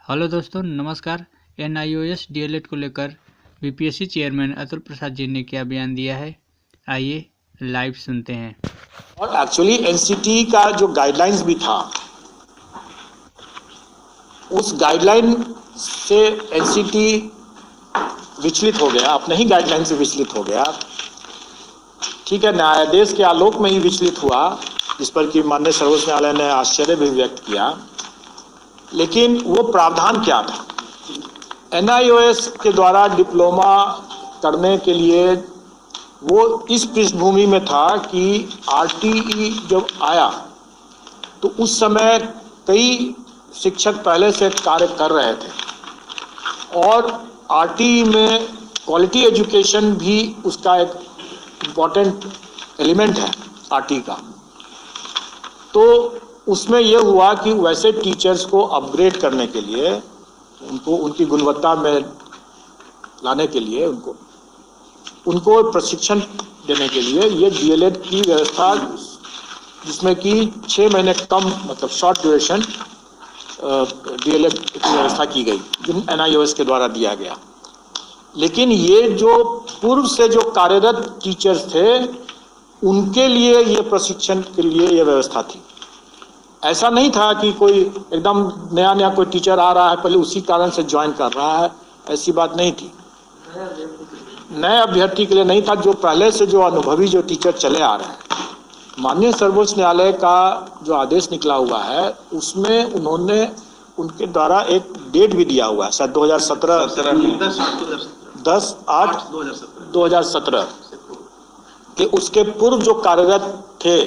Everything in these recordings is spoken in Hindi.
हेलो दोस्तों, नमस्कार। NIOS DLED को लेकर BPSC चेयरमैन अतुल प्रसाद जी ने क्या बयान दिया है, आइए लाइव सुनते हैं। और एक्चुअली एनसीटी का जो गाइडलाइंस भी था, उस गाइडलाइन से एनसीटी विचलित हो गया, अपने ही गाइडलाइन से विचलित हो गया। ठीक है, न्यायाधीश के आलोक में ही विचलित हुआ, जिस पर कि माननीय सर्वोच्च न्यायालय ने आश्चर्य भी व्यक्त किया। लेकिन वो प्रावधान क्या था? एनआईओएस के द्वारा डिप्लोमा करने के लिए वो इस पृष्ठभूमि में था कि आरटीई जब आया तो उस समय कई शिक्षक पहले से कार्य कर रहे थे और आरटीई में क्वालिटी एजुकेशन भी उसका एक इम्पॉर्टेंट एलिमेंट है आरटीई का। तो उसमें यह हुआ कि वैसे टीचर्स को अपग्रेड करने के लिए, उनको उनकी गुणवत्ता में लाने के लिए, उनको प्रशिक्षण देने के लिए ये डीएलएड की व्यवस्था, जिसमें कि 6 महीने कम, मतलब शॉर्ट ड्यूरेशन डीएलएड की व्यवस्था की गई, जो एनआईओएस के द्वारा दिया गया। लेकिन ये जो पूर्व से जो कार्यरत टीचर्स थे, उनके लिए ये प्रशिक्षण के लिए ये व्यवस्था थी। ऐसा नहीं था कि कोई एकदम नया कोई टीचर आ रहा है, पहले उसी कारण से ज्वाइन कर रहा है, ऐसी बात नहीं थी। नए अभ्यर्थी के लिए नहीं था, जो पहले से जो अनुभवी जो टीचर चले आ रहे हैं। माननीय सर्वोच्च न्यायालय का जो आदेश निकला हुआ है, उसमें उन्होंने उनके द्वारा एक डेट भी दिया हुआ है, शायद 10/8/2017 के उसके पूर्व जो कार्यरत थे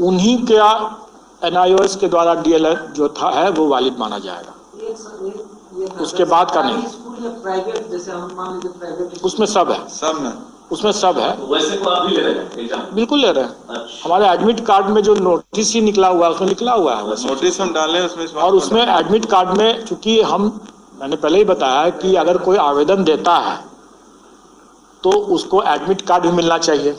उन्हीं का एनआईओएस के द्वारा डीएलएड जो था है वो वैलिड माना जाएगा। उसके बाद का नहीं। प्राइवेट जैसे हम मान लीजिए प्राइवेट, उसमें सब है, उसमें सब है। वैसे को आप भी ले रहे हैं एग्जाम? बिल्कुल ले रहे हैं। अच्छा। हमारे एडमिट कार्ड में जो नोटिस ही निकला हुआ है, उसमें निकला हुआ है वैसे नोटिस हम डाले उसमें, और उसमें एडमिट कार्ड में, चूंकि मैंने पहले ही बताया कि अगर कोई आवेदन देता है तो उसको एडमिट कार्ड भी मिलना चाहिए,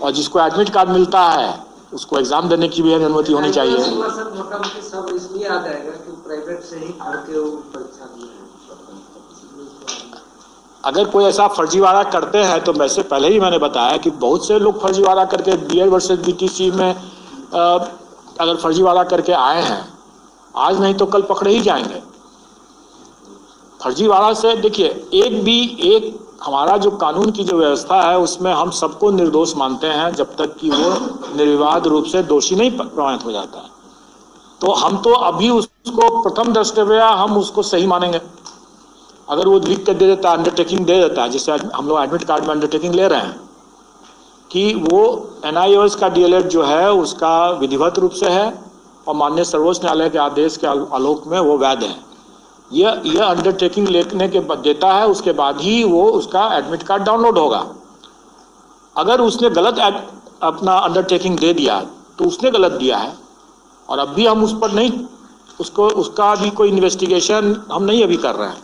और जिसको एडमिट कार्ड मिलता है उसको एग्जाम देने की भी अनुमति होनी चाहिए। सब इसलिए आ जाएगा कि प्राइवेट से ही पढ़ के वो परीक्षा दिए। अगर कोई ऐसा फर्जीवाड़ा करते हैं तो वैसे पहले ही मैंने बताया कि बहुत से लोग फर्जीवाड़ा करके बीएड वर्सेस बीटीसी में अगर फर्जीवाड़ा करके आए हैं, आज नहीं तो कल पकड़े ही जाएंगे। फर्जीवाड़ा से देखिए, एक हमारा जो कानून की जो व्यवस्था है उसमें हम सबको निर्दोष मानते हैं जब तक कि वो निर्विवाद रूप से दोषी नहीं प्रमाणित हो जाता है। तो हम तो अभी उसको प्रथम दृष्टया हम उसको सही मानेंगे। अगर वो लिख कर दे देता है, अंडरटेकिंग दे देता है, जैसे हम लोग एडमिट कार्ड में अंडरटेकिंग ले रहे हैं कि वो एनआईओएस का डीएलएड जो है उसका विधिवत रूप से है और माननीय सर्वोच्च न्यायालय के आदेश के आलोक में वो वैध है, यह अंडरटेकिंग लेने के बाद देता है, उसके बाद ही वो उसका एडमिट कार्ड डाउनलोड होगा। अगर उसने गलत अपना अंडरटेकिंग दे दिया तो उसने गलत दिया है, और अब भी हम उस पर नहीं, उसका भी कोई इन्वेस्टिगेशन हम नहीं अभी कर रहे हैं।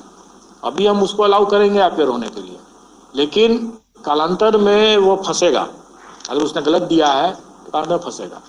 अभी हम उसको अलाउ करेंगे अपेयर होने के लिए, लेकिन कालांतर में वो फंसेगा। अगर उसने गलत दिया है तो कालांतर में फंसेगा।